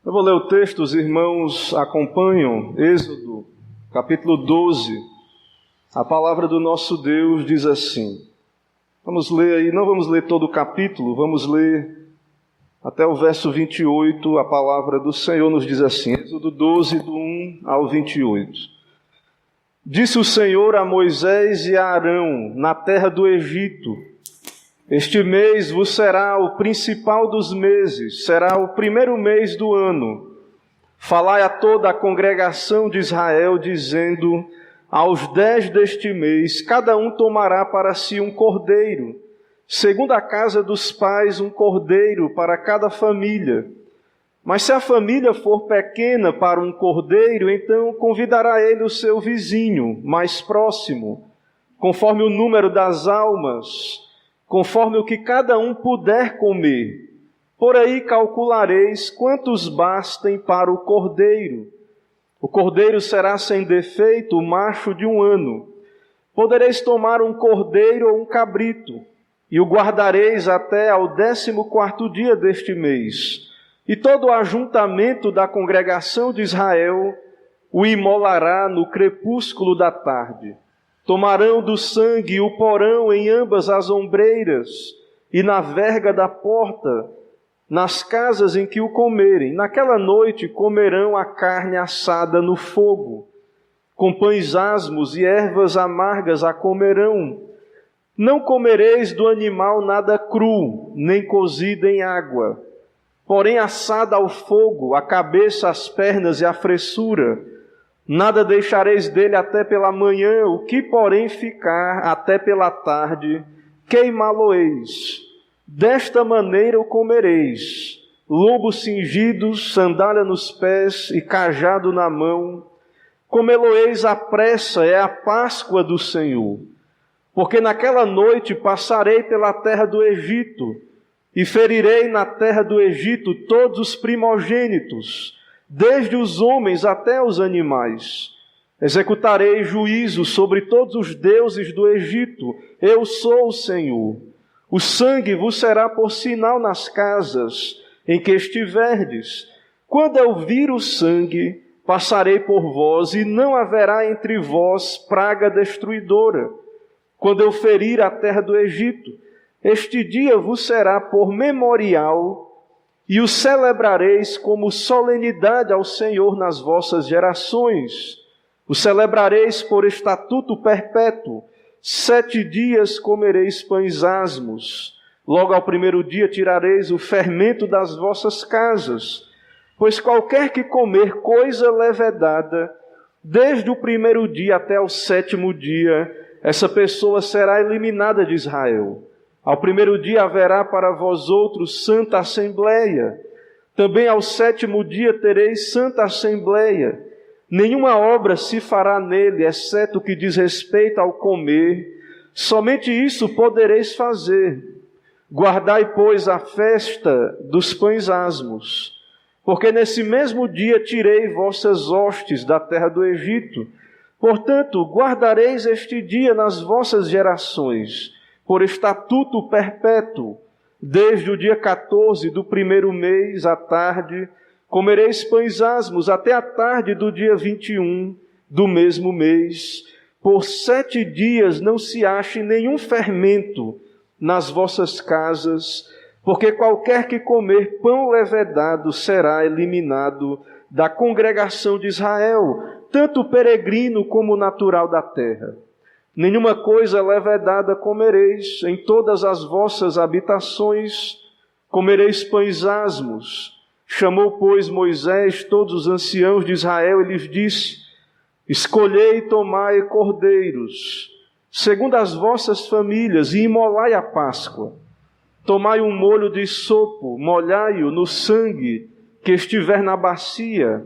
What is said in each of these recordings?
Eu vou ler o texto, os irmãos acompanham, Êxodo, capítulo 12. A palavra do nosso Deus diz assim. Vamos ler aí, não vamos ler todo o capítulo, vamos ler até o verso 28, a palavra do Senhor nos diz assim, Êxodo 12, do 1 ao 28. Disse o Senhor a Moisés e a Arão, na terra do Egito, este mês vos será o principal dos meses, será o primeiro mês do ano. Falai a toda a congregação de Israel, dizendo, aos 10 deste mês, cada um tomará para si um cordeiro, segundo a casa dos pais, um cordeiro para cada família. Mas se a família for pequena para um cordeiro, então convidará ele o seu vizinho mais próximo, conforme o número das almas, conforme o que cada um puder comer. Por aí calculareis quantos bastem para o cordeiro. O cordeiro será sem defeito, o macho de 1 ano. Podereis tomar um cordeiro ou um cabrito, e o guardareis até ao 14º dia deste mês. E todo o ajuntamento da congregação de Israel o imolará no crepúsculo da tarde. Tomarão do sangue e o porão em ambas as ombreiras e na verga da porta, nas casas em que o comerem. Naquela noite comerão a carne assada no fogo, com pães asmos e ervas amargas a comerão. Não comereis do animal nada cru, nem cozido em água, porém assada ao fogo, a cabeça, as pernas e a fressura. Nada deixareis dele até pela manhã, o que porém ficar até pela tarde, queimá-lo-eis. Desta maneira o comereis, lombo cingido, sandália nos pés e cajado na mão. Comê-lo-eis à pressa, é a Páscoa do Senhor. Porque naquela noite passarei pela terra do Egito, e ferirei na terra do Egito todos os primogênitos, desde os homens até os animais. Executarei juízo sobre todos os deuses do Egito. Eu sou o Senhor. O sangue vos será por sinal nas casas em que estiverdes. Quando eu vir o sangue, passarei por vós, e não haverá entre vós praga destruidora. Quando eu ferir a terra do Egito, este dia vos será por memorial, e o celebrareis como solenidade ao Senhor nas vossas gerações. O celebrareis por estatuto perpétuo. 7 dias comereis pães asmos. Logo ao primeiro dia tirareis o fermento das vossas casas. Pois qualquer que comer coisa levedada, desde o primeiro dia até o 7º dia, essa pessoa será eliminada de Israel. Ao primeiro dia haverá para vós outros santa assembleia. Também ao 7º dia tereis santa assembleia. Nenhuma obra se fará nele, exceto o que diz respeito ao comer. Somente isso podereis fazer. Guardai, pois, a festa dos pães asmos, porque nesse mesmo dia tirei vossas hostes da terra do Egito. Portanto, guardareis este dia nas vossas gerações, por estatuto perpétuo. Desde o dia 14 do primeiro mês, à tarde, comereis pães asmos até a tarde do dia 21 do mesmo mês. Por 7 dias não se ache nenhum fermento nas vossas casas, porque qualquer que comer pão levedado será eliminado da congregação de Israel, tanto peregrino como natural da terra. Nenhuma coisa levedada comereis, em todas as vossas habitações comereis pães asmos. Chamou, pois, Moisés todos os anciãos de Israel e lhes disse, escolhei e tomai cordeiros, segundo as vossas famílias, e imolai a Páscoa. Tomai um molho de sopo, molhai-o no sangue que estiver na bacia,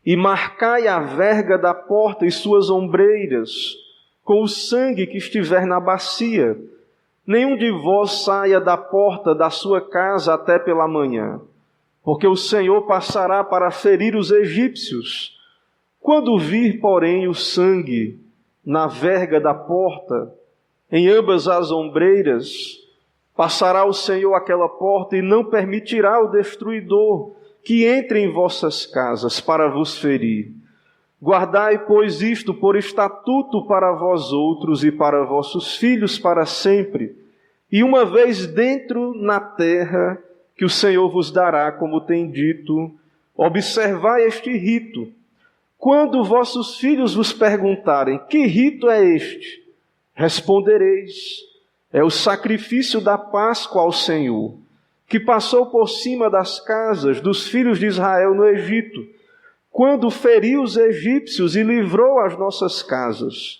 e marcai a verga da porta e suas ombreiras, com o sangue que estiver na bacia. Nenhum de vós saia da porta da sua casa até pela manhã, porque o Senhor passará para ferir os egípcios. Quando vir, porém, o sangue na verga da porta, em ambas as ombreiras, passará o Senhor aquela porta e não permitirá o destruidor que entre em vossas casas para vos ferir. Guardai, pois, isto por estatuto para vós outros e para vossos filhos para sempre, e uma vez dentro na terra que o Senhor vos dará, como tem dito, observai este rito. Quando vossos filhos vos perguntarem, que rito é este? Respondereis, é o sacrifício da Páscoa ao Senhor, que passou por cima das casas dos filhos de Israel no Egito, quando feriu os egípcios e livrou as nossas casas.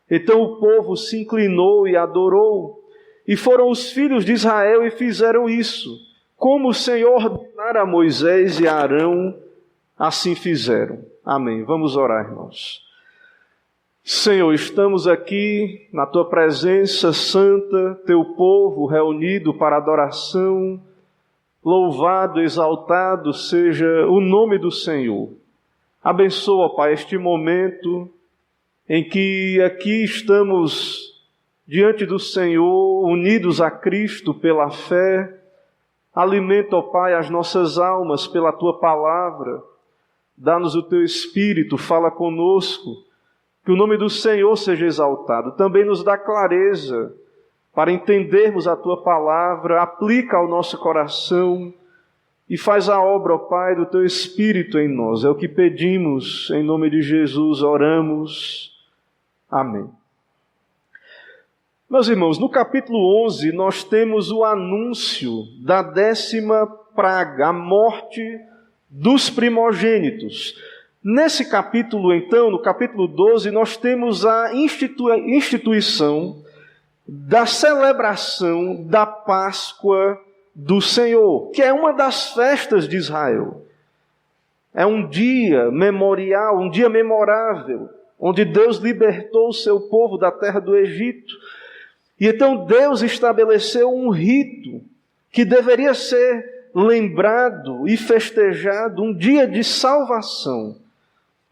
Então o povo se inclinou e adorou, e foram os filhos de Israel e fizeram isso, como o Senhor ordenara a Moisés e a Arão, assim fizeram. Amém. Vamos orar, irmãos. Senhor, estamos aqui na Tua presença santa, Teu povo reunido para adoração. Louvado, exaltado seja o nome do Senhor. Abençoa, Pai, este momento em que aqui estamos diante do Senhor, unidos a Cristo pela fé. Alimenta, ó Pai, as nossas almas pela Tua palavra. Dá-nos o Teu Espírito, fala conosco. Que o nome do Senhor seja exaltado. Também nos dá clareza para entendermos a Tua palavra, aplica ao nosso coração e faz a obra, ó Pai, do Teu Espírito em nós. É o que pedimos, em nome de Jesus, oramos. Amém. Meus irmãos, no capítulo 11 nós temos o anúncio da 10ª praga, a morte dos primogênitos. Nesse capítulo, então, no capítulo 12, nós temos a instituição da celebração da Páscoa do Senhor, que é uma das festas de Israel. É um dia memorial, um dia memorável, onde Deus libertou o seu povo da terra do Egito. E então Deus estabeleceu um rito que deveria ser lembrado e festejado, um dia de salvação,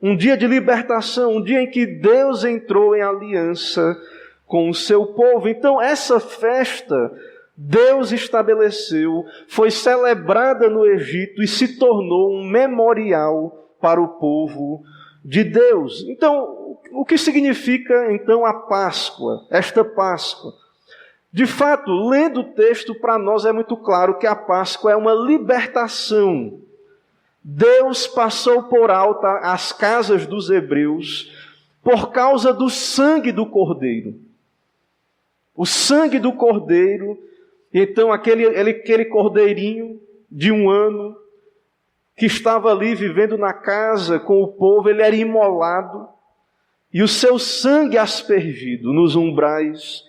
um dia de libertação, um dia em que Deus entrou em aliança com o seu povo. Então essa festa Deus estabeleceu, foi celebrada no Egito e se tornou um memorial para o povo de Deus. Então, o que significa então a Páscoa, esta Páscoa? De fato, lendo o texto, para nós é muito claro que a Páscoa é uma libertação. Deus passou por alto as casas dos hebreus por causa do sangue do Cordeiro. O sangue do Cordeiro, então aquele cordeirinho de 1 ano, que estava ali vivendo na casa com o povo, ele era imolado, e o seu sangue aspergido nos umbrais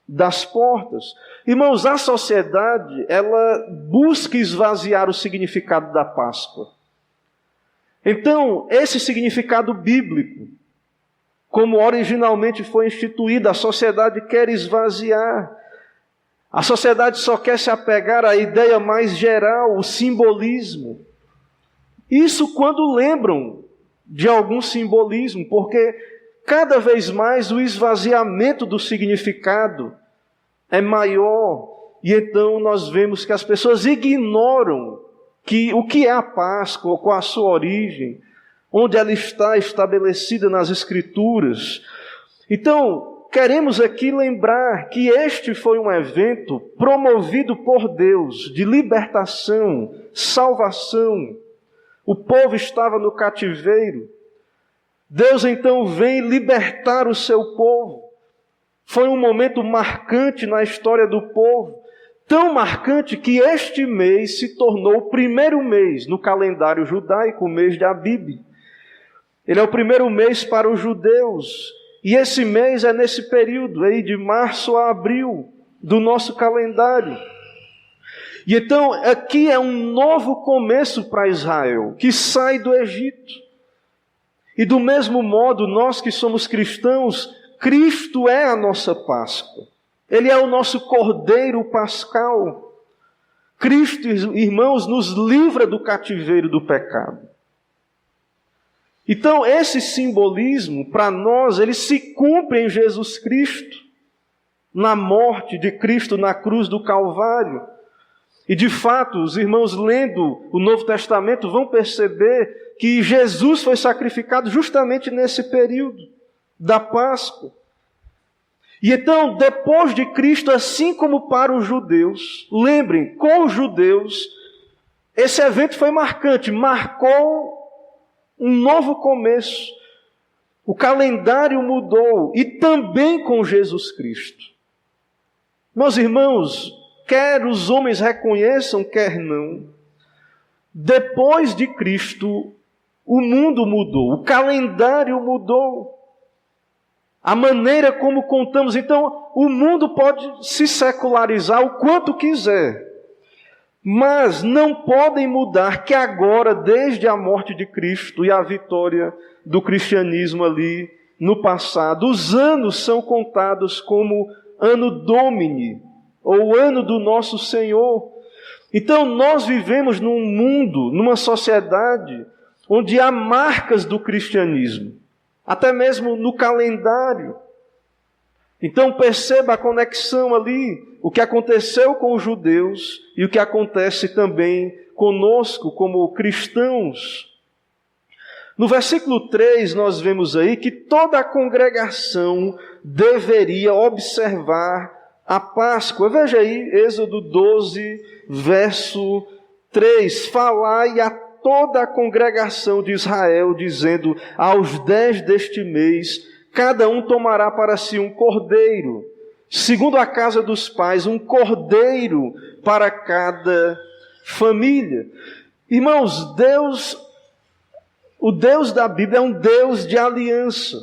das portas. Irmãos, a sociedade, ela busca esvaziar o significado da Páscoa. Então, esse significado bíblico, como originalmente foi instituído, a sociedade quer esvaziar. A sociedade só quer se apegar à ideia mais geral, o simbolismo. Isso quando lembram de algum simbolismo, porque cada vez mais o esvaziamento do significado é maior. E então nós vemos que as pessoas ignoram o que é a Páscoa, qual a sua origem, onde ela está estabelecida nas Escrituras. Então, queremos aqui lembrar que este foi um evento promovido por Deus, de libertação, salvação. O povo estava no cativeiro. Deus então vem libertar o seu povo. Foi um momento marcante na história do povo, tão marcante que este mês se tornou o primeiro mês no calendário judaico, o mês de Abib. Ele é o primeiro mês para os judeus, e esse mês é nesse período aí de março a abril do nosso calendário. E então aqui é um novo começo para Israel, que sai do Egito. E do mesmo modo, nós que somos cristãos, Cristo é a nossa Páscoa. Ele é o nosso Cordeiro Pascal. Cristo, irmãos, nos livra do cativeiro do pecado. Então, esse simbolismo, para nós, ele se cumpre em Jesus Cristo, na morte de Cristo na cruz do Calvário. E de fato, os irmãos lendo o Novo Testamento vão perceber que Jesus foi sacrificado justamente nesse período da Páscoa. E então, depois de Cristo, assim como para os judeus, lembrem, com os judeus, esse evento foi marcante, marcou um novo começo. O calendário mudou, e também com Jesus Cristo. Meus irmãos, quer os homens reconheçam, quer não, depois de Cristo, o mundo mudou, o calendário mudou. A maneira como contamos, então, o mundo pode se secularizar o quanto quiser, mas não podem mudar que agora, desde a morte de Cristo e a vitória do cristianismo ali no passado, os anos são contados como Anno Domini, ou ano do nosso Senhor. Então nós vivemos num mundo, numa sociedade, onde há marcas do cristianismo, até mesmo no calendário. Então perceba a conexão ali, o que aconteceu com os judeus e o que acontece também conosco como cristãos. No versículo 3 nós vemos aí que toda a congregação deveria observar a Páscoa. Veja aí, Êxodo 12, verso 3. Falai a toda a congregação de Israel, dizendo, aos 10 deste mês, cada um tomará para si um cordeiro, segundo a casa dos pais, um cordeiro para cada família. Irmãos, o Deus da Bíblia é um Deus de aliança.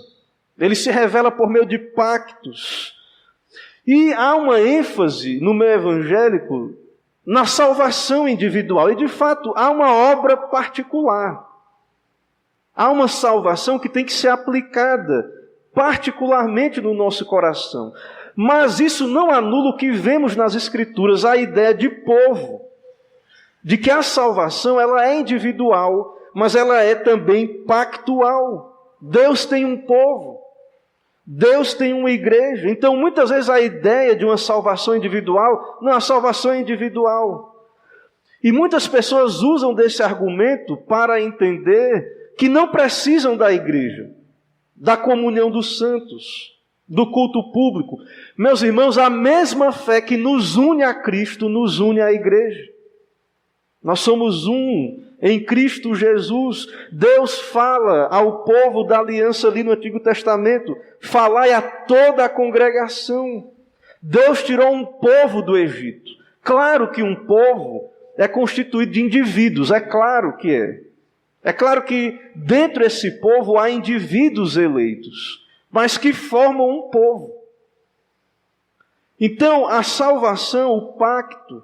Ele se revela por meio de pactos. E há uma ênfase no meio evangélico na salvação individual. E de fato, há uma obra particular. Há uma salvação que tem que ser aplicada particularmente no nosso coração. Mas isso não anula o que vemos nas Escrituras, a ideia de povo. De que a salvação ela é individual, mas ela é também pactual. Deus tem um povo. Deus tem uma igreja. Então, muitas vezes a ideia de uma salvação individual, não, a salvação é individual. E muitas pessoas usam desse argumento para entender que não precisam da igreja, da comunhão dos santos, do culto público. Meus irmãos, a mesma fé que nos une a Cristo, nos une à igreja. Nós somos um em Cristo Jesus. Deus fala ao povo da aliança ali no Antigo Testamento, falai a toda a congregação. Deus tirou um povo do Egito. Claro que um povo é constituído de indivíduos, é claro que é. É claro que dentro desse povo há indivíduos eleitos, mas que formam um povo. Então, a salvação, o pacto,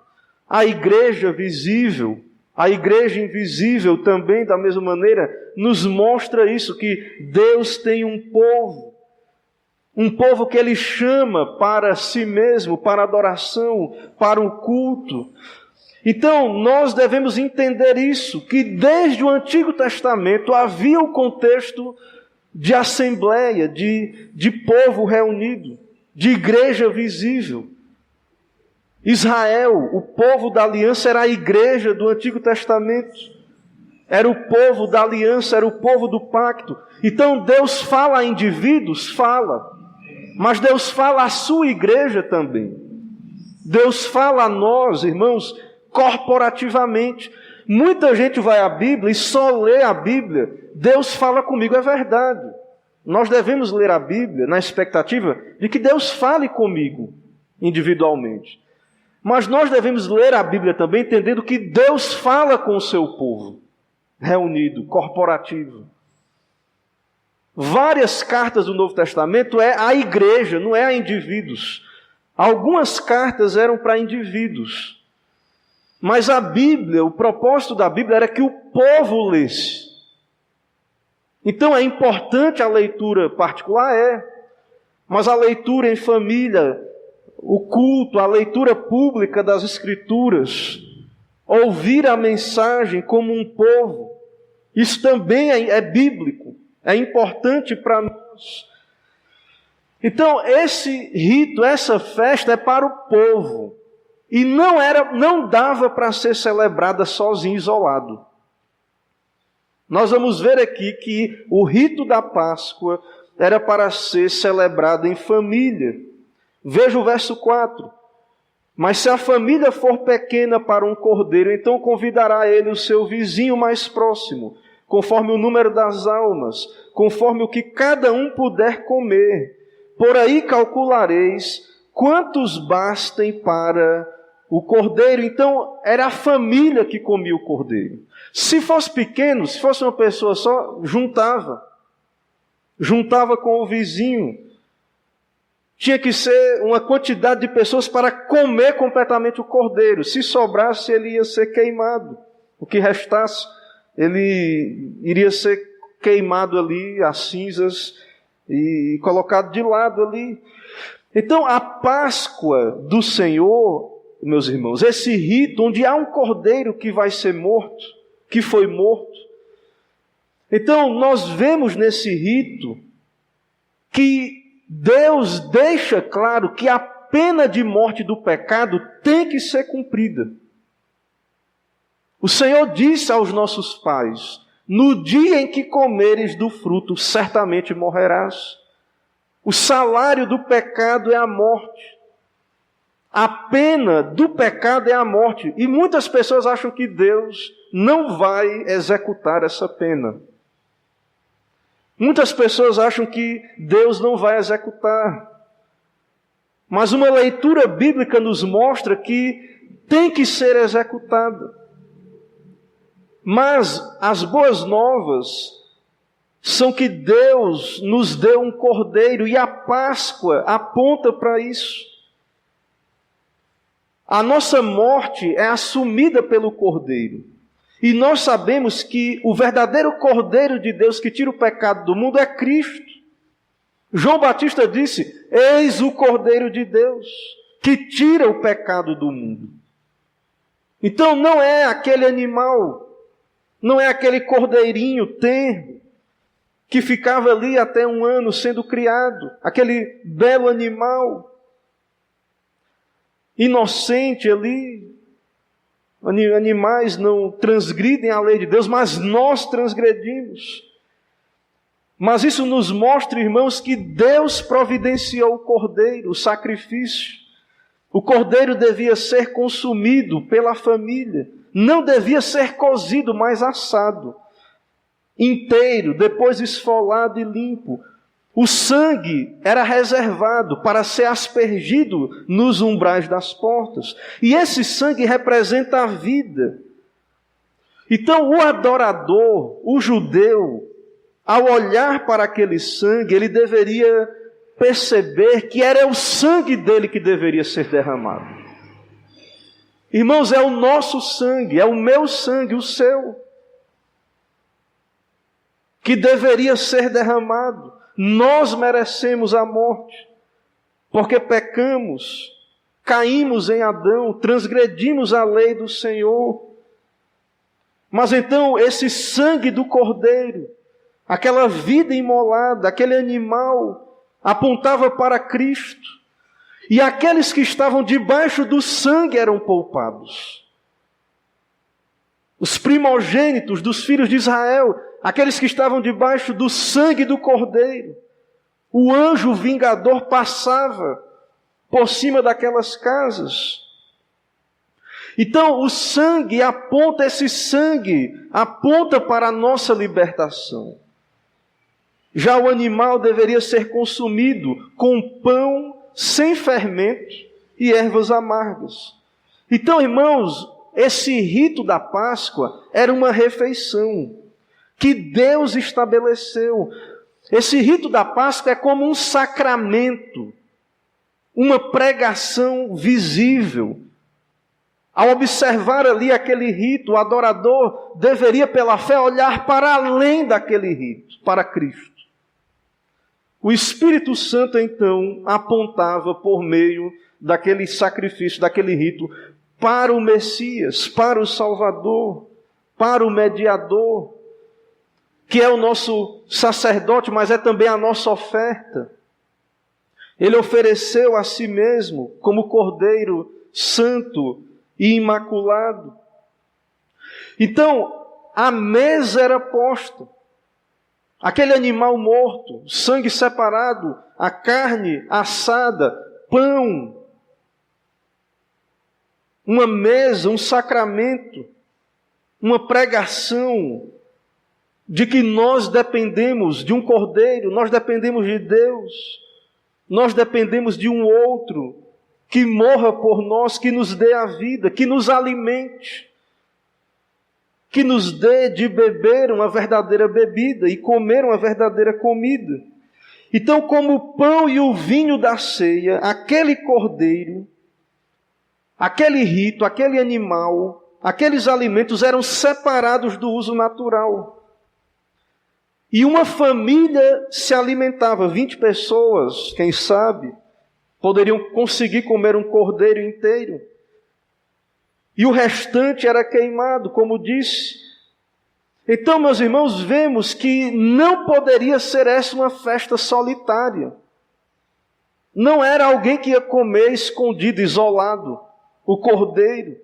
a igreja visível, a igreja invisível também, da mesma maneira, nos mostra isso, que Deus tem um povo que Ele chama para si mesmo, para adoração, para o culto. Então, nós devemos entender isso, que desde o Antigo Testamento havia o contexto de assembleia, de povo reunido, de igreja visível. Israel, o povo da aliança, era a igreja do Antigo Testamento. Era o povo da aliança, era o povo do pacto. Então Deus fala a indivíduos, fala. Mas Deus fala à sua igreja também. Deus fala a nós, irmãos, corporativamente. Muita gente vai à Bíblia e só lê a Bíblia. Deus fala comigo, é verdade. Nós devemos ler a Bíblia na expectativa de que Deus fale comigo individualmente. Mas nós devemos ler a Bíblia também entendendo que Deus fala com o seu povo, reunido, corporativo. Várias cartas do Novo Testamento é a igreja, não é a indivíduos. Algumas cartas eram para indivíduos. Mas a Bíblia, o propósito da Bíblia era que o povo lesse. Então é importante a leitura particular, mas a leitura em família, o culto, a leitura pública das Escrituras, ouvir a mensagem como um povo, isso também é bíblico, é importante para nós. Então, esse rito, essa festa é para o povo. E não dava para ser celebrada sozinho, isolado. Nós vamos ver aqui que o rito da Páscoa era para ser celebrado em família. Veja o verso 4. Mas se a família for pequena para um cordeiro, então convidará ele o seu vizinho mais próximo, conforme o número das almas, conforme o que cada um puder comer. Por aí calculareis quantos bastem para o cordeiro. Então, era a família que comia o cordeiro. Se fosse pequeno, se fosse uma pessoa só, juntava com o vizinho. Tinha que ser uma quantidade de pessoas para comer completamente o cordeiro. Se sobrasse, ele ia ser queimado. O que restasse, ele iria ser queimado ali, as cinzas, e colocado de lado ali. Então, a Páscoa do Senhor, meus irmãos, esse rito onde há um cordeiro que vai ser morto, que foi morto. Então, nós vemos nesse rito que Deus deixa claro que a pena de morte do pecado tem que ser cumprida. O Senhor disse aos nossos pais: no dia em que comeres do fruto, certamente morrerás. O salário do pecado é a morte. A pena do pecado é a morte. E muitas pessoas acham que Deus não vai executar essa pena. Muitas pessoas acham que Deus não vai executar. Mas uma leitura bíblica nos mostra que tem que ser executada. Mas as boas novas são que Deus nos deu um cordeiro e a Páscoa aponta para isso. A nossa morte é assumida pelo cordeiro. E nós sabemos que o verdadeiro cordeiro de Deus que tira o pecado do mundo é Cristo. João Batista disse: eis o cordeiro de Deus que tira o pecado do mundo. Então não é aquele animal, não é aquele cordeirinho tenro que ficava ali até 1 ano sendo criado, aquele belo animal inocente ali. Animais não transgridem a lei de Deus, mas nós transgredimos. Mas isso nos mostra, irmãos, que Deus providenciou o cordeiro, o sacrifício. O cordeiro devia ser consumido pela família. Não devia ser cozido, mas assado. Inteiro, depois esfolado e limpo. O sangue era reservado para ser aspergido nos umbrais das portas. E esse sangue representa a vida. Então o adorador, o judeu, ao olhar para aquele sangue, ele deveria perceber que era o sangue dele que deveria ser derramado. Irmãos, é o nosso sangue, é o meu sangue, o seu, que deveria ser derramado. Nós merecemos a morte, porque pecamos, caímos em Adão, transgredimos a lei do Senhor. Mas então esse sangue do cordeiro, aquela vida imolada, aquele animal, apontava para Cristo. E aqueles que estavam debaixo do sangue eram poupados. Os primogênitos dos filhos de Israel, aqueles que estavam debaixo do sangue do cordeiro. O anjo vingador passava por cima daquelas casas. Então o sangue aponta, esse sangue aponta para a nossa libertação. Já o animal deveria ser consumido com pão sem fermento e ervas amargas. Então, irmãos, esse rito da Páscoa era uma refeição que Deus estabeleceu. Esse rito da Páscoa é como um sacramento, uma pregação visível. Ao observar ali aquele rito, o adorador deveria, pela fé, olhar para além daquele rito, para Cristo. O Espírito Santo, então, apontava por meio daquele sacrifício, daquele rito, para o Messias, para o Salvador, para o mediador, que é o nosso sacerdote, mas é também a nossa oferta. Ele ofereceu a si mesmo como cordeiro santo e imaculado. Então, a mesa era posta. Aquele animal morto, sangue separado, a carne assada, pão, uma mesa, um sacramento, uma pregação de que nós dependemos de um cordeiro, nós dependemos de Deus, nós dependemos de um outro que morra por nós, que nos dê a vida, que nos alimente, que nos dê de beber uma verdadeira bebida e comer uma verdadeira comida. Então, como o pão e o vinho da ceia, aquele cordeiro, aquele rito, aquele animal, aqueles alimentos eram separados do uso natural. E uma família se alimentava, 20 pessoas, quem sabe, poderiam conseguir comer um cordeiro inteiro. E o restante era queimado, como disse. Então, meus irmãos, vemos que não poderia ser essa uma festa solitária. Não era alguém que ia comer escondido, isolado, o cordeiro.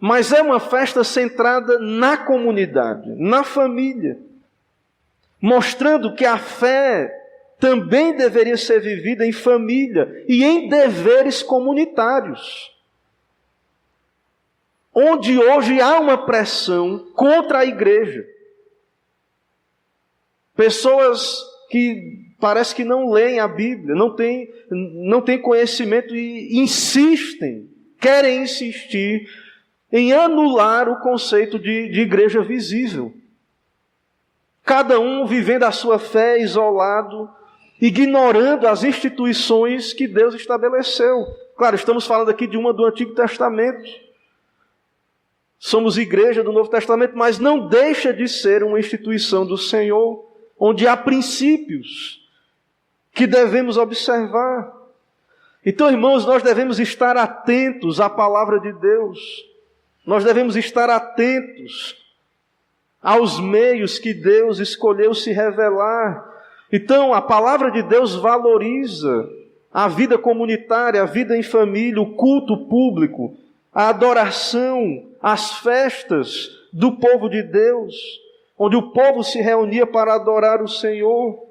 Mas é uma festa centrada na comunidade, na família. Mostrando que a fé também deveria ser vivida em família e em deveres comunitários. Onde hoje há uma pressão contra a igreja. Pessoas que parece que não leem a Bíblia, não têm conhecimento e insistem, querem insistir em anular o conceito de igreja visível. Cada um vivendo a sua fé isolado, ignorando as instituições que Deus estabeleceu. Claro, estamos falando aqui de uma do Antigo Testamento. Somos igreja do Novo Testamento, mas não deixa de ser uma instituição do Senhor, onde há princípios que devemos observar. Então, irmãos, nós devemos estar atentos à palavra de Deus. Nós devemos estar atentos aos meios que Deus escolheu se revelar. Então, a palavra de Deus valoriza a vida comunitária, a vida em família, o culto público, a adoração, as festas do povo de Deus, onde o povo se reunia para adorar o Senhor.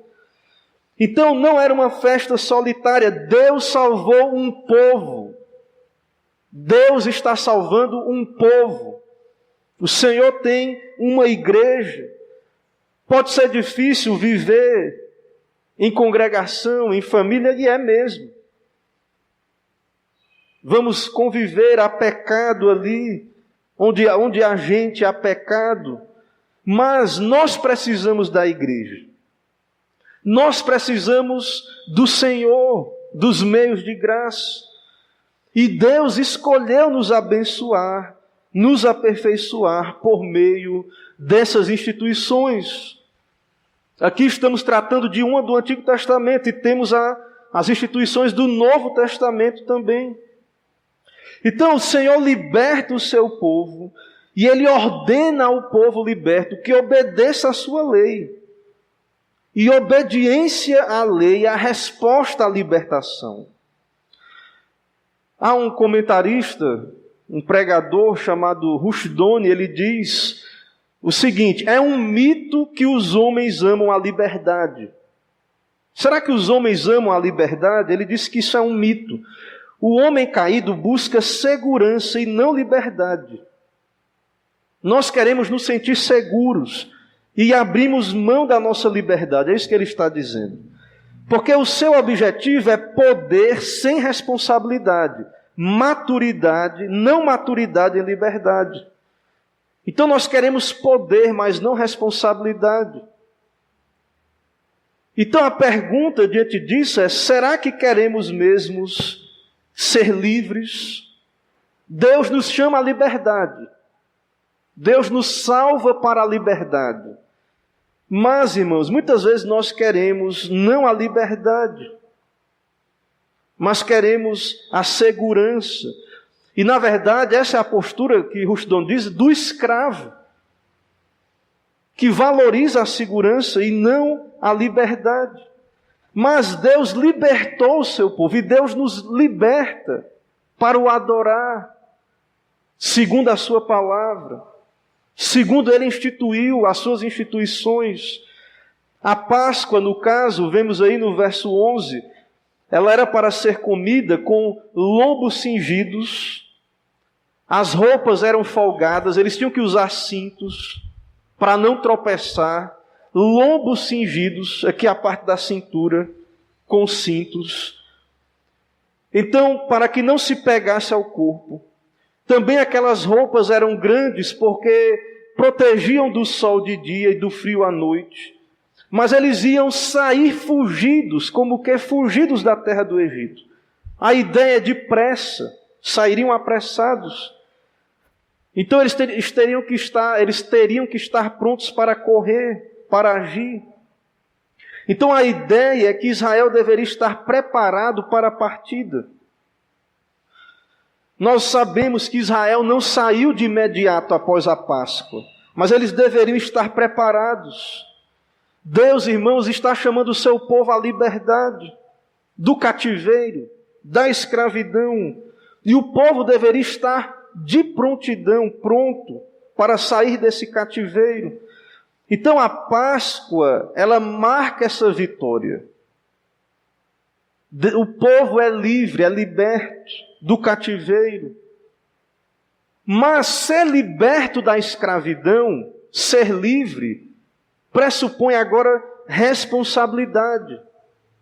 Então, não era uma festa solitária. Deus salvou um povo. Deus está salvando um povo. O Senhor tem uma igreja. Pode ser difícil viver em congregação, em família, e é mesmo. Vamos conviver a pecado ali, onde há gente, há pecado. Mas nós precisamos da igreja. Nós precisamos do Senhor, dos meios de graça. E Deus escolheu nos abençoar, nos aperfeiçoar por meio dessas instituições. Aqui estamos tratando de uma do Antigo Testamento e temos as instituições do Novo Testamento também. Então o Senhor liberta o seu povo e Ele ordena ao povo liberto que obedeça a sua lei. E obediência à lei é a resposta à libertação. Há um comentarista, um pregador chamado Rushdoni, ele diz o seguinte: é um mito que os homens amam a liberdade. Será que os homens amam a liberdade? Ele diz que isso é um mito. O homem caído busca segurança e não liberdade. Nós queremos nos sentir seguros e abrimos mão da nossa liberdade. É isso que ele está dizendo. Porque o seu objetivo é poder sem responsabilidade, maturidade, não maturidade em liberdade. Então nós queremos poder, mas não responsabilidade. Então a pergunta diante disso é: será que queremos mesmo ser livres? Deus nos chama à liberdade. Deus nos salva para a liberdade. Mas, irmãos, muitas vezes nós queremos não a liberdade, mas queremos a segurança. E, na verdade, essa é a postura que Rushdoni diz do escravo, que valoriza a segurança e não a liberdade. Mas Deus libertou o seu povo, e Deus nos liberta para o adorar, segundo a sua palavra, segundo ele instituiu as suas instituições. A Páscoa, no caso, vemos aí no verso 11, ela era para ser comida com lombos cingidos, as roupas eram folgadas, eles tinham que usar cintos para não tropeçar, lombos cingidos, aqui a parte da cintura, com cintos. Então, para que não se pegasse ao corpo. Também aquelas roupas eram grandes porque protegiam do sol de dia e do frio à noite. Mas eles iam sair fugidos, como que fugidos da terra do Egito. A ideia de pressa, sairiam apressados. Então eles teriam que estar prontos para correr, para agir. Então a ideia é que Israel deveria estar preparado para a partida. Nós sabemos que Israel não saiu de imediato após a Páscoa, mas eles deveriam estar preparados. Deus, irmãos, está chamando o seu povo à liberdade, do cativeiro, da escravidão, e o povo deveria estar de prontidão, pronto para sair desse cativeiro. Então a Páscoa, ela marca essa vitória. O povo é livre, é liberto do cativeiro. Mas ser liberto da escravidão, ser livre, pressupõe agora responsabilidade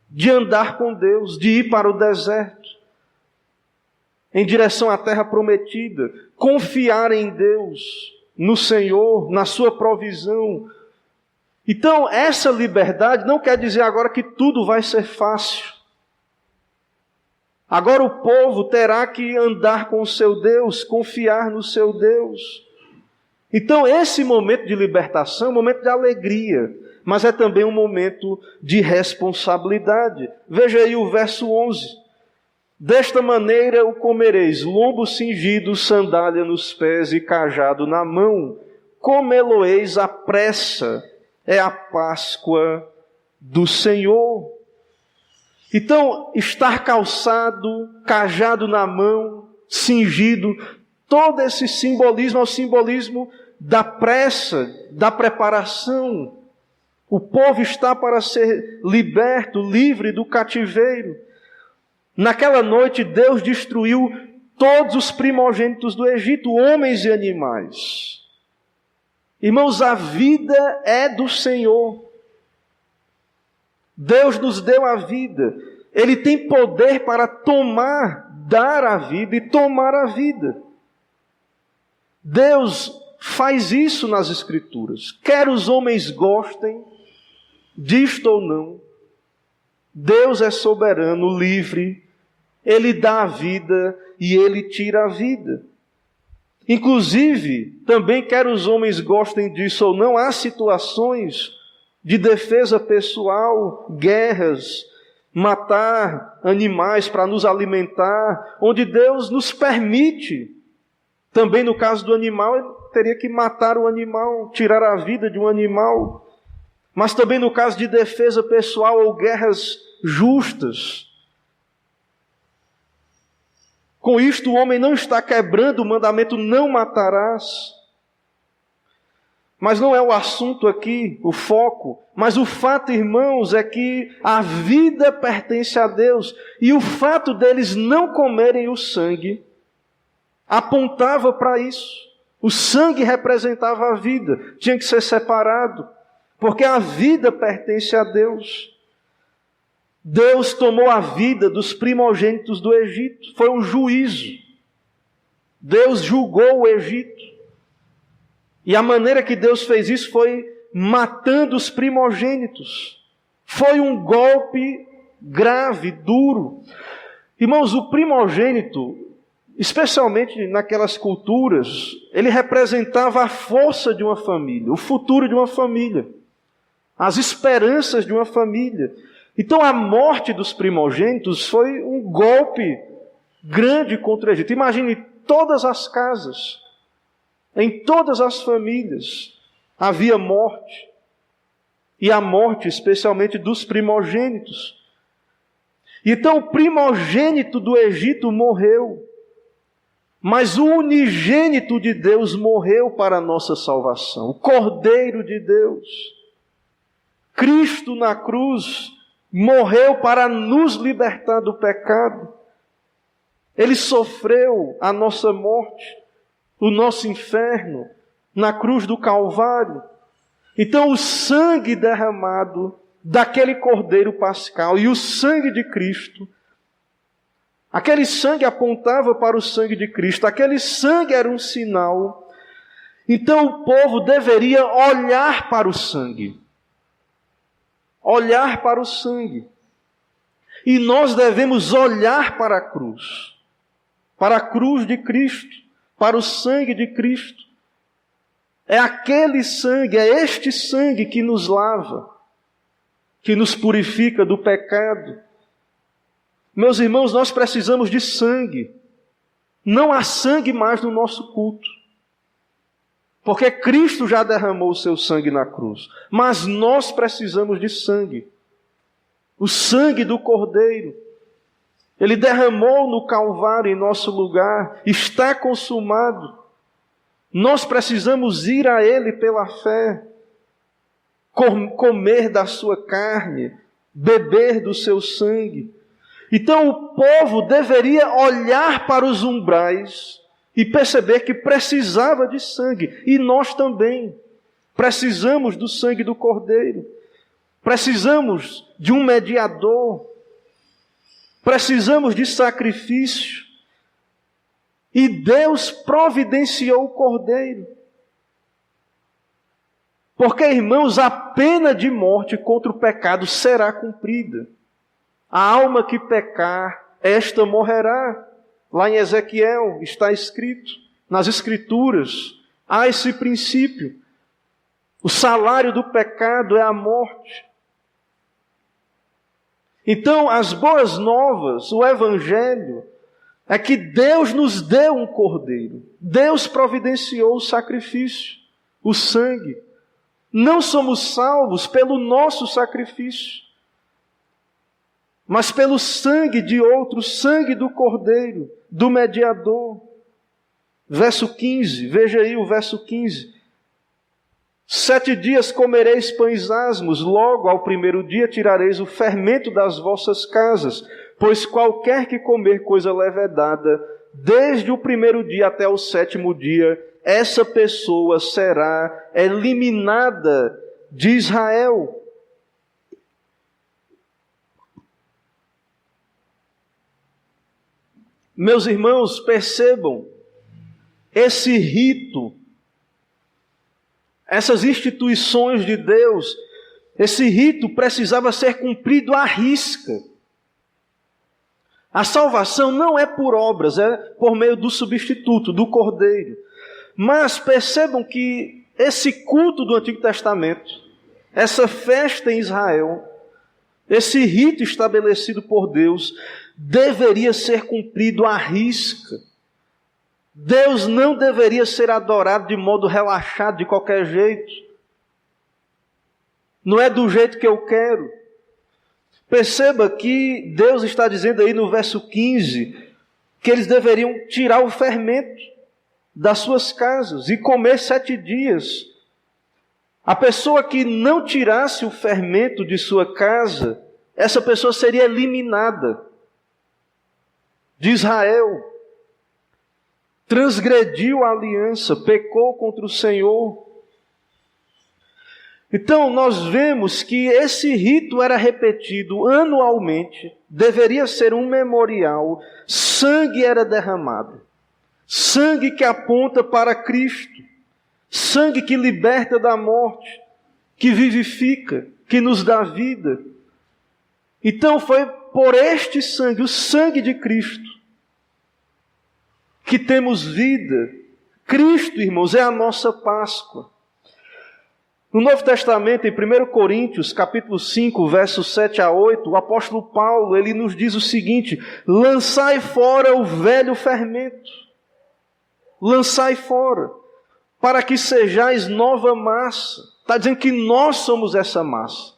de andar com Deus, de ir para o deserto, em direção à terra prometida, confiar em Deus, no Senhor, na sua provisão. Então, essa liberdade não quer dizer agora que tudo vai ser fácil. Agora o povo terá que andar com o seu Deus, confiar no seu Deus. Então, esse momento de libertação é um momento de alegria, mas é também um momento de responsabilidade. Veja aí o verso 11. Desta maneira o comereis, lombo cingido, sandália nos pés e cajado na mão. Comê-lo-eis à pressa, é a Páscoa do Senhor. Então, estar calçado, cajado na mão, cingido, todo esse simbolismo é o simbolismo da pressa, da preparação. O povo está para ser liberto, livre do cativeiro. Naquela noite, Deus destruiu todos os primogênitos do Egito, homens e animais. Irmãos, a vida é do Senhor. Deus nos deu a vida. Ele tem poder para dar a vida e tomar a vida. Deus faz isso nas Escrituras. Quer os homens gostem disto ou não, Deus é soberano, livre, Ele dá a vida e Ele tira a vida. Inclusive, também quer os homens gostem disso ou não, há situações de defesa pessoal, guerras, matar animais para nos alimentar, onde Deus nos permite. Também no caso do animal, ele teria que matar o animal, tirar a vida de um animal. Mas também no caso de defesa pessoal ou guerras justas. Com isto o homem não está quebrando o mandamento não matarás. Mas não é o assunto aqui, o foco. Mas o fato, irmãos, é que a vida pertence a Deus. E o fato deles não comerem o sangue apontava para isso. O sangue representava a vida. Tinha que ser separado. Porque a vida pertence a Deus. Deus tomou a vida dos primogênitos do Egito. Foi um juízo. Deus julgou o Egito. E a maneira que Deus fez isso foi matando os primogênitos. Foi um golpe grave, duro. Irmãos, o primogênito, especialmente naquelas culturas, ele representava a força de uma família, o futuro de uma família, as esperanças de uma família. Então a morte dos primogênitos foi um golpe grande contra o Egito. Imagine todas as casas, em todas as famílias havia morte. E a morte especialmente dos primogênitos. Então o primogênito do Egito morreu. Mas o unigênito de Deus morreu para a nossa salvação, o Cordeiro de Deus. Cristo na cruz morreu para nos libertar do pecado. Ele sofreu a nossa morte, o nosso inferno, na cruz do Calvário. Então o sangue derramado daquele Cordeiro pascal e o sangue de Cristo, aquele sangue apontava para o sangue de Cristo, aquele sangue era um sinal. Então o povo deveria olhar para o sangue. Olhar para o sangue. E nós devemos olhar para a cruz de Cristo, para o sangue de Cristo. É aquele sangue, é este sangue que nos lava, que nos purifica do pecado. Meus irmãos, nós precisamos de sangue. Não há sangue mais no nosso culto, porque Cristo já derramou o seu sangue na cruz. Mas nós precisamos de sangue. O sangue do Cordeiro. Ele derramou no Calvário em nosso lugar. Está consumado. Nós precisamos ir a Ele pela fé. Comer da sua carne. Beber do seu sangue. Então o povo deveria olhar para os umbrais e perceber que precisava de sangue. E nós também precisamos do sangue do Cordeiro. Precisamos de um mediador. Precisamos de sacrifício. E Deus providenciou o Cordeiro. Porque, irmãos, a pena de morte contra o pecado será cumprida. A alma que pecar, esta morrerá. Lá em Ezequiel está escrito, nas Escrituras, há esse princípio. O salário do pecado é a morte. Então, as boas novas, o Evangelho, é que Deus nos deu um Cordeiro. Deus providenciou o sacrifício, o sangue. Não somos salvos pelo nosso sacrifício, mas pelo sangue de outro, sangue do Cordeiro, do mediador. Verso 15, veja aí o verso 15. 7 dias comereis pães asmos, logo ao primeiro dia tirareis o fermento das vossas casas, pois qualquer que comer coisa levedada, desde o primeiro dia até o 7º dia, essa pessoa será eliminada de Israel. Meus irmãos, percebam, esse rito, essas instituições de Deus, esse rito precisava ser cumprido à risca. A salvação não é por obras, é por meio do substituto, do Cordeiro. Mas percebam que esse culto do Antigo Testamento, essa festa em Israel, esse rito estabelecido por Deus, deveria ser cumprido à risca. Deus não deveria ser adorado de modo relaxado, de qualquer jeito. Não é do jeito que eu quero. Perceba que Deus está dizendo aí no verso 15, que eles deveriam tirar o fermento das suas casas e comer 7 dias. A pessoa que não tirasse o fermento de sua casa, essa pessoa seria eliminada de Israel. Transgrediu a aliança, pecou contra o Senhor. Então nós vemos que esse rito era repetido anualmente, deveria ser um memorial, sangue era derramado. Sangue que aponta para Cristo, sangue que liberta da morte, que vivifica, que nos dá vida. Então foi por este sangue, o sangue de Cristo, que temos vida. Cristo, irmãos, é a nossa Páscoa. No Novo Testamento, em 1 Coríntios, capítulo 5, versos 7 a 8, o apóstolo Paulo, ele nos diz o seguinte: lançai fora o velho fermento. Lançai fora, para que sejais nova massa. Está dizendo que nós somos essa massa.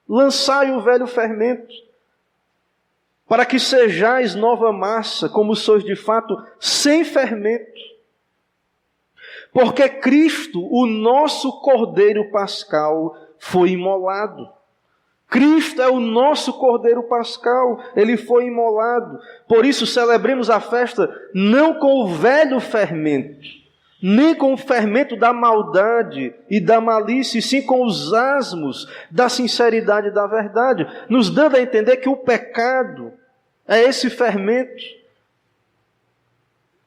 Lançai o velho fermento. para que sejais nova massa, como sois de fato, sem fermento. Porque Cristo, o nosso Cordeiro Pascal, foi imolado. Cristo é o nosso Cordeiro Pascal, Ele foi imolado. Por isso celebremos a festa não com o velho fermento, nem com o fermento da maldade e da malícia, e sim com os asmos da sinceridade e da verdade, nos dando a entender que o pecado é esse fermento.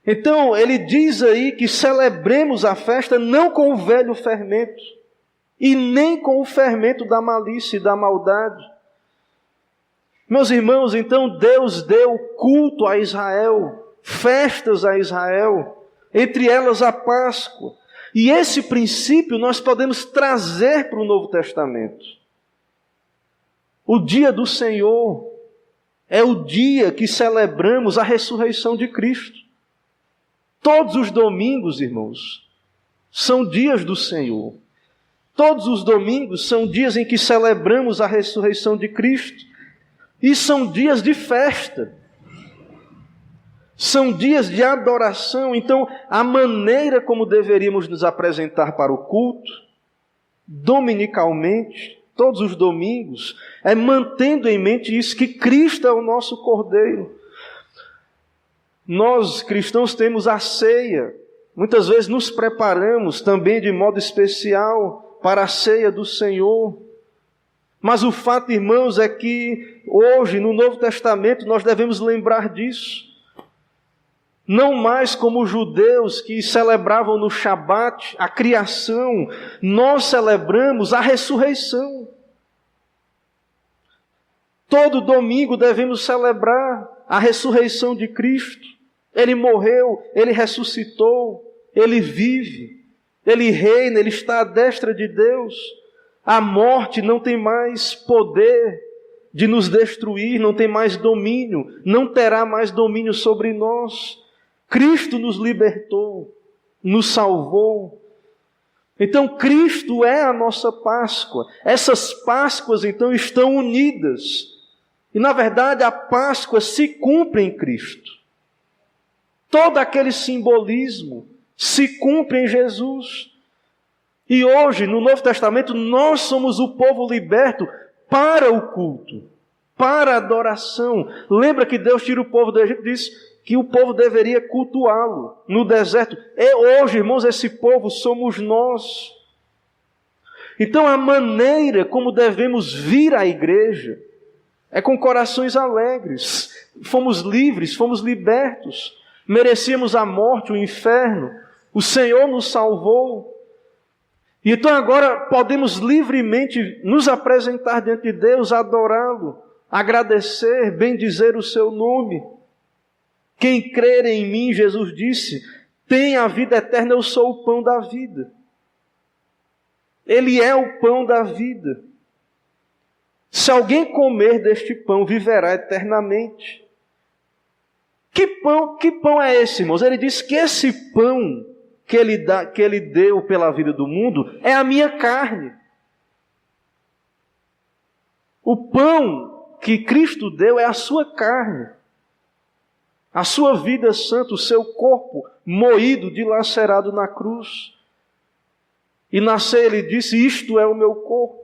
Então, ele diz aí que celebremos a festa não com o velho fermento, e nem com o fermento da malícia e da maldade. Meus irmãos, então Deus deu culto a Israel, festas a Israel, entre elas a Páscoa. E esse princípio nós podemos trazer para o Novo Testamento. O dia do Senhor é o dia que celebramos a ressurreição de Cristo. Todos os domingos, irmãos, são dias do Senhor. Todos os domingos são dias em que celebramos a ressurreição de Cristo. E são dias de festa. São dias de adoração. Então, a maneira como deveríamos nos apresentar para o culto, dominicalmente, todos os domingos, é mantendo em mente isso, que Cristo é o nosso Cordeiro. Nós, cristãos, temos a ceia. Muitas vezes nos preparamos também de modo especial para a ceia do Senhor. Mas o fato, irmãos, é que hoje, no Novo Testamento, nós devemos lembrar disso. Não mais como os judeus que celebravam no Shabat a criação, nós celebramos a ressurreição. Todo domingo devemos celebrar a ressurreição de Cristo. Ele morreu, Ele ressuscitou, Ele vive, Ele reina, Ele está à destra de Deus. A morte não tem mais poder de nos destruir, não tem mais domínio, não terá mais domínio sobre nós. Cristo nos libertou, nos salvou. Então Cristo é a nossa Páscoa. Essas Páscoas então estão unidas. E na verdade a Páscoa se cumpre em Cristo. Todo aquele simbolismo se cumpre em Jesus. E hoje, no Novo Testamento, nós somos o povo liberto para o culto, para a adoração. Lembra que Deus tira o povo do Egito e disse que o povo deveria cultuá-lo no deserto. E hoje, irmãos, esse povo somos nós. Então, a maneira como devemos vir à igreja é com corações alegres. Fomos livres, fomos libertos. Merecíamos a morte, o inferno. O Senhor nos salvou. E então agora podemos livremente nos apresentar diante de Deus, adorá-lo, agradecer, bendizer o seu nome. Quem crer em mim, Jesus disse, tem a vida eterna, eu sou o pão da vida. Ele é o pão da vida. Se alguém comer deste pão, viverá eternamente. Que pão é esse, irmãos? Ele diz que esse pão que ele deu pela vida do mundo é a minha carne. O pão que Cristo deu é a sua carne. A sua vida santa, o seu corpo moído, dilacerado na cruz. E na ceia ele disse, isto é o meu corpo.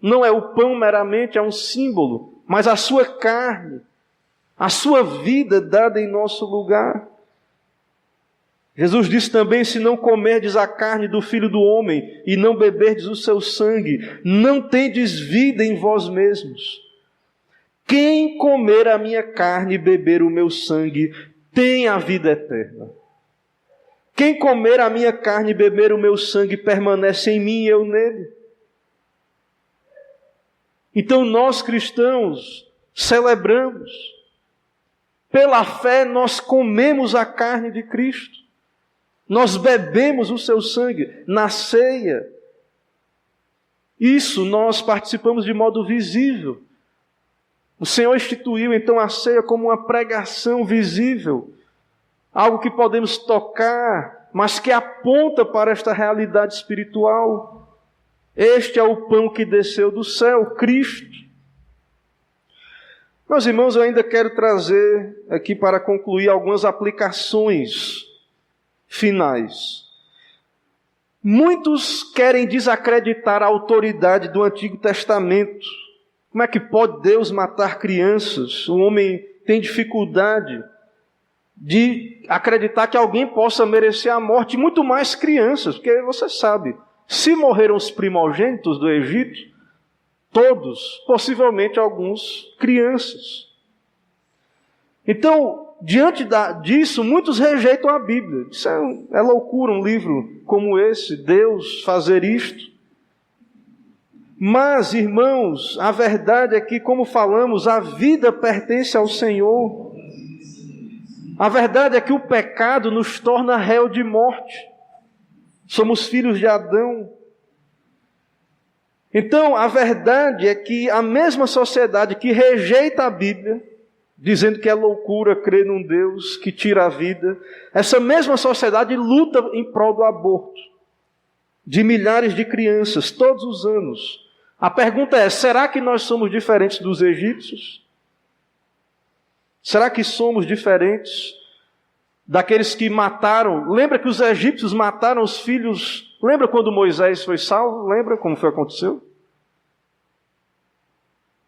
Não é o pão meramente, é um símbolo, mas a sua carne, a sua vida dada em nosso lugar. Jesus disse também, se não comerdes a carne do Filho do Homem e não beberdes o seu sangue, não tendes vida em vós mesmos. Quem comer a minha carne e beber o meu sangue, tem a vida eterna. Quem comer a minha carne e beber o meu sangue, permanece em mim e eu nele. Então nós cristãos celebramos. Pela fé nós comemos a carne de Cristo. Nós bebemos o seu sangue na ceia. Isso nós participamos de modo visível. O Senhor instituiu então a ceia como uma pregação visível. Algo que podemos tocar, mas que aponta para esta realidade espiritual. Este é o pão que desceu do céu, Cristo. Meus irmãos, eu ainda quero trazer aqui para concluir algumas aplicações finais. Muitos querem desacreditar a autoridade do Antigo Testamento. Como é que pode Deus matar crianças? O homem tem dificuldade de acreditar que alguém possa merecer a morte, muito mais crianças, porque você sabe, se morreram os primogênitos do Egito, todos, possivelmente alguns crianças. Então, diante disso, muitos rejeitam a Bíblia. Isso é loucura, um livro como esse, Deus fazer isto. Mas, irmãos, a verdade é que, como falamos, a vida pertence ao Senhor. A verdade é que o pecado nos torna réu de morte. Somos filhos de Adão. Então, a verdade é que a mesma sociedade que rejeita a Bíblia, dizendo que é loucura crer num Deus que tira a vida, essa mesma sociedade luta em prol do aborto de milhares de crianças todos os anos. A pergunta é, será que nós somos diferentes dos egípcios? Será que somos diferentes daqueles que mataram? Lembra que os egípcios mataram os filhos? Lembra quando Moisés foi salvo? Lembra como foi que aconteceu?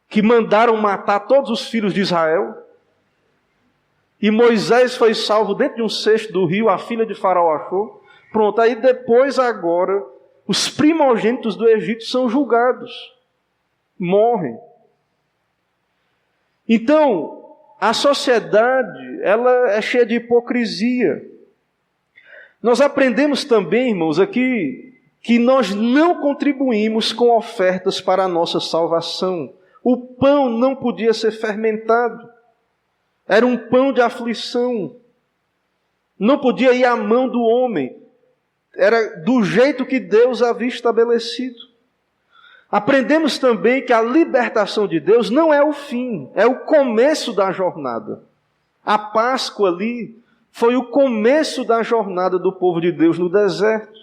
Que mandaram matar todos os filhos de Israel. E Moisés foi salvo dentro de um cesto do rio, a filha de Faraó achou. Pronto, aí depois agora, os primogênitos do Egito são julgados. Morrem. Então, a sociedade, ela é cheia de hipocrisia. Nós aprendemos também, irmãos, aqui, que nós não contribuímos com ofertas para a nossa salvação. O pão não podia ser fermentado. Era um pão de aflição. Não podia ir à mão do homem. Era do jeito que Deus havia estabelecido. Aprendemos também que a libertação de Deus não é o fim, é o começo da jornada. A Páscoa ali foi o começo da jornada do povo de Deus no deserto.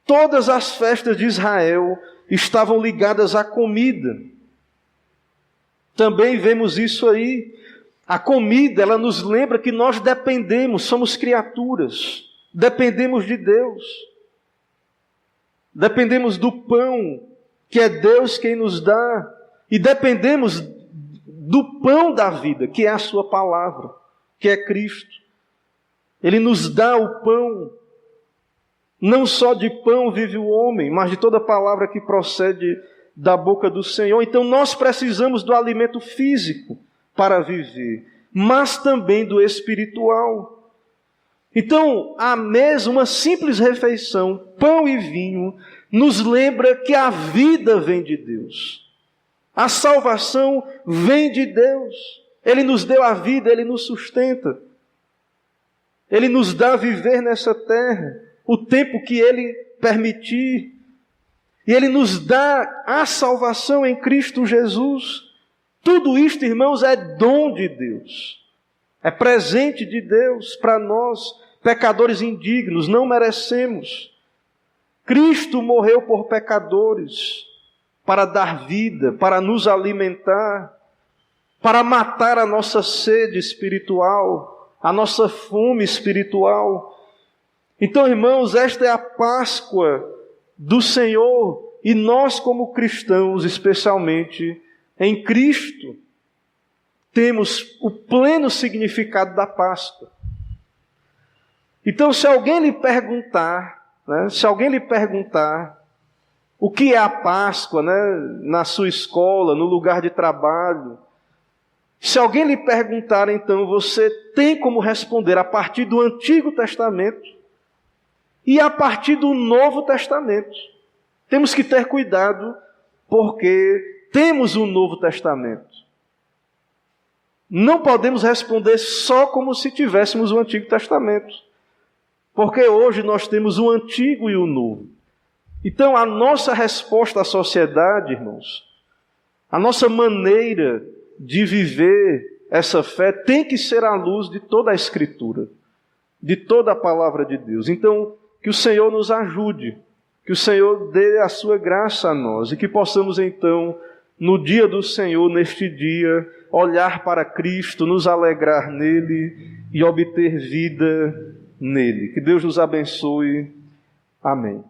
Todas as festas de Israel estavam ligadas à comida. Também vemos isso aí. A comida, ela nos lembra que nós dependemos, somos criaturas, dependemos de Deus. Dependemos do pão, que é Deus quem nos dá, e dependemos do pão da vida, que é a sua palavra, que é Cristo. Ele nos dá o pão. Não só de pão vive o homem, mas de toda palavra que procede da boca do Senhor. Então nós precisamos do alimento físico para viver, mas também do espiritual. Então, a mesa, uma simples refeição, pão e vinho, nos lembra que a vida vem de Deus. A salvação vem de Deus. Ele nos deu a vida, Ele nos sustenta. Ele nos dá a viver nessa terra, o tempo que Ele permitir. E Ele nos dá a salvação em Cristo Jesus. Tudo isto, irmãos, é dom de Deus. É presente de Deus para nós, pecadores indignos, não merecemos. Cristo morreu por pecadores, para dar vida, para nos alimentar, para matar a nossa sede espiritual, a nossa fome espiritual. Então, irmãos, esta é a Páscoa do Senhor, e nós como cristãos, especialmente em Cristo, temos o pleno significado da Páscoa. Então, se alguém lhe perguntar, o que é a Páscoa, na sua escola, no lugar de trabalho, se alguém lhe perguntar, então, você tem como responder a partir do Antigo Testamento e a partir do Novo Testamento. Temos que ter cuidado, porque temos o Novo Testamento. Não podemos responder só como se tivéssemos o Antigo Testamento, porque hoje nós temos o Antigo e o Novo. Então, a nossa resposta à sociedade, irmãos, a nossa maneira de viver essa fé tem que ser à luz de toda a Escritura, de toda a Palavra de Deus. Então, que o Senhor nos ajude, que o Senhor dê a sua graça a nós e que possamos, então, no dia do Senhor, neste dia, olhar para Cristo, nos alegrar nele e obter vida nele. Que Deus nos abençoe. Amém.